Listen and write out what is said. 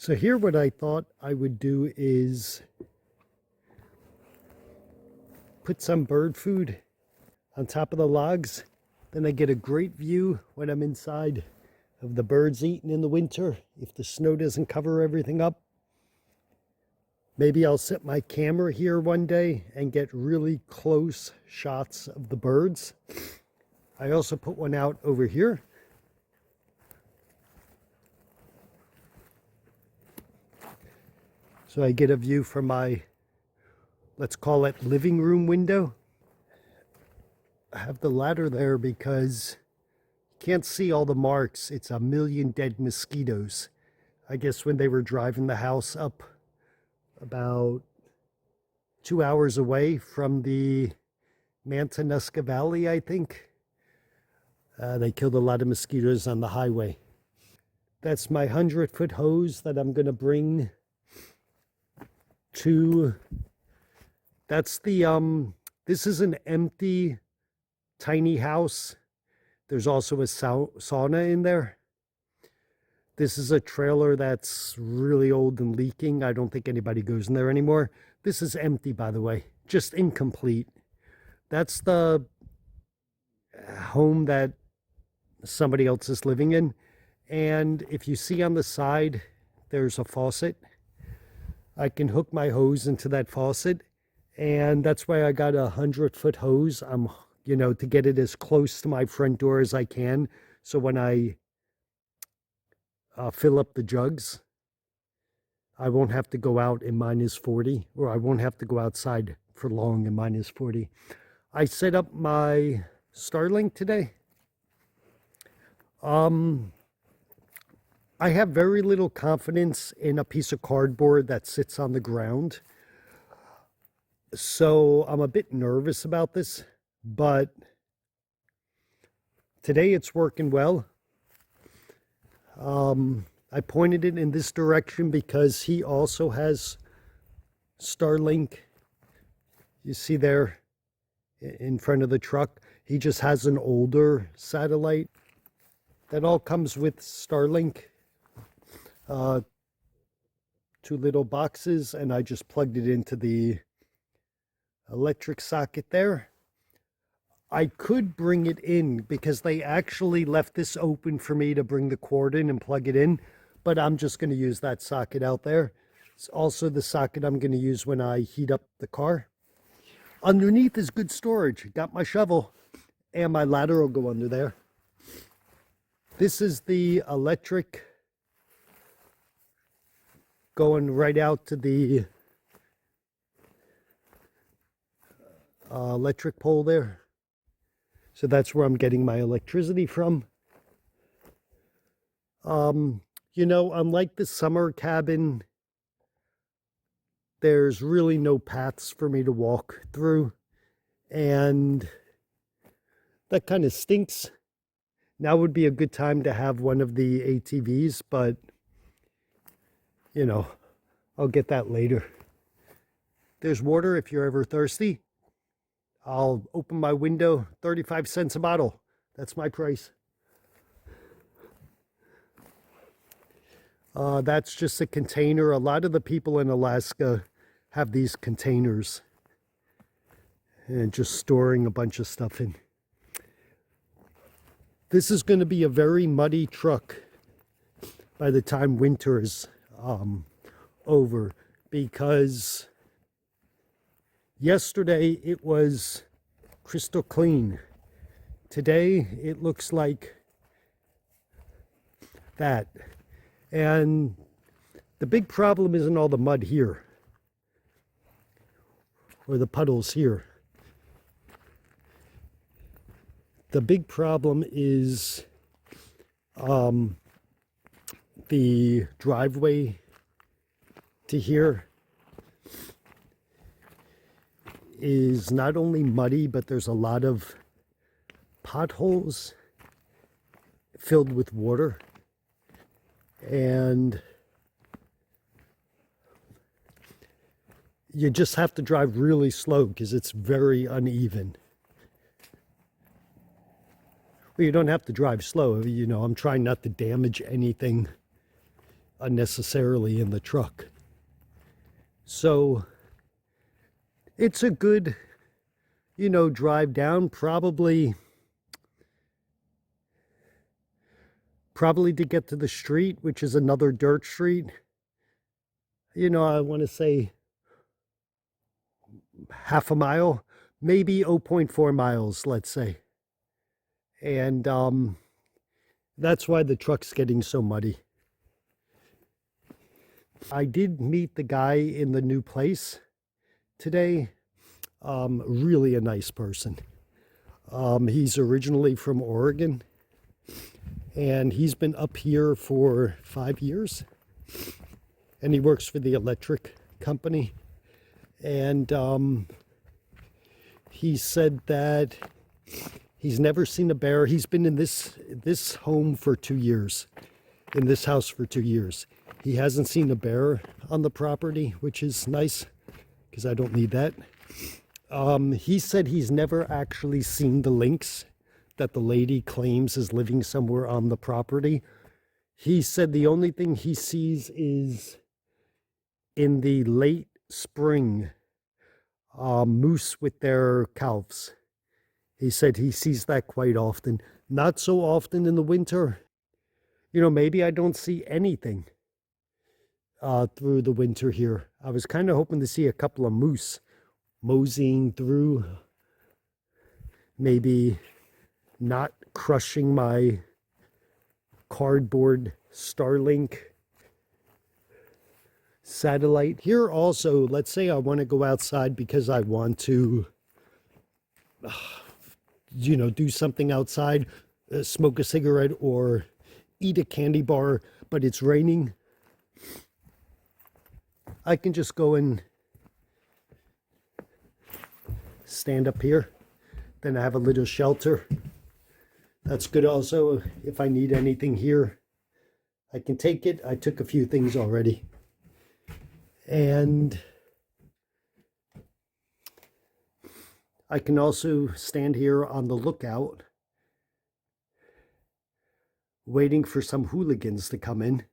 So here what I thought I would do is put some bird food on top of the logs. Then I get a great view when I'm inside of the birds eating in the winter if the snow doesn't cover everything up. Maybe I'll set my camera here one day and get really close shots of the birds. I also put one out over here. So I get a view from my, let's call it living room window. I have the ladder there because you can't see all the marks. It's a million dead mosquitoes. I guess when they were driving the house up about 2 hours away from the Matanuska Valley, I think, they killed a lot of mosquitoes on the highway. That's my 100-foot hose that I'm going to bring to, that's the, this is an empty, tiny house. There's also a sauna in there. This is a trailer that's really old and leaking. I don't think anybody goes in there anymore. This is empty, by the way, just incomplete. That's the home that somebody else is living in. And if you see on the side, there's a faucet. I can hook my hose into that faucet, and that's why I got a 100-foot hose. To get it as close to my front door as I can. So when I fill up the jugs, I won't have to go out in -40, or I won't have to go outside for long in -40. I set up my Starlink today. I have very little confidence in a piece of cardboard that sits on the ground. So I'm a bit nervous about this, but today it's working well. I pointed it in this direction because he also has Starlink. You see there in front of the truck, he just has an older satellite. That all comes with Starlink. 2 little boxes, and I just plugged it into the electric socket there. I could bring it in because they actually left this open for me to bring the cord in and plug it in, but I'm just going to use that socket out there. It's also the socket I'm going to use when I heat up the car. Underneath is good storage. Got my shovel, and my ladder will go under there. This is the electric going right out to the electric pole there. So that's where I'm getting my electricity from. Unlike the summer cabin, there's really no paths for me to walk through, and that kind of stinks. Now would be a good time to have one of the ATVs, but I'll get that later. There's water if you're ever thirsty. I'll open my window, 35 cents a bottle. That's my price. That's just a container. A lot of the people in Alaska have these containers and just storing a bunch of stuff in. This is going to be a very muddy truck by the time winter is over, because yesterday it was crystal clean. Today it looks like that. And the big problem isn't all the mud here or the puddles here. The big problem is the driveway to here is not only muddy, but there's a lot of potholes filled with water. And you just have to drive really slow because it's very uneven. Well, you don't have to drive slow. I'm trying not to damage anything unnecessarily in the truck. So it's a good, drive down, probably to get to the street, which is another dirt street. I want to say half a mile, maybe 0.4 miles, let's say. And that's why the truck's getting so muddy. I did meet the guy in the new place today. Really a nice person. He's originally from Oregon, and he's been up here for 5 years, and he works for the electric company. And he said that he's never seen a bear. He's been in this home for 2 years, in this house for 2 years. He hasn't seen a bear on the property, which is nice because I don't need that. He said he's never actually seen the lynx that the lady claims is living somewhere on the property. He said the only thing he sees is in the late spring, moose with their calves. He said he sees that quite often. Not so often in the winter. Maybe I don't see anything through the winter here. I was kind of hoping to see a couple of moose moseying through, maybe not crushing my cardboard Starlink satellite. Here also, let's say I want to go outside because I want to, do something outside, smoke a cigarette or eat a candy bar, but it's raining. I can just go and stand up here. Then I have a little shelter. That's good also. If I need anything here, I can take it. I took a few things already. And I can also stand here on the lookout, waiting for some hooligans to come in.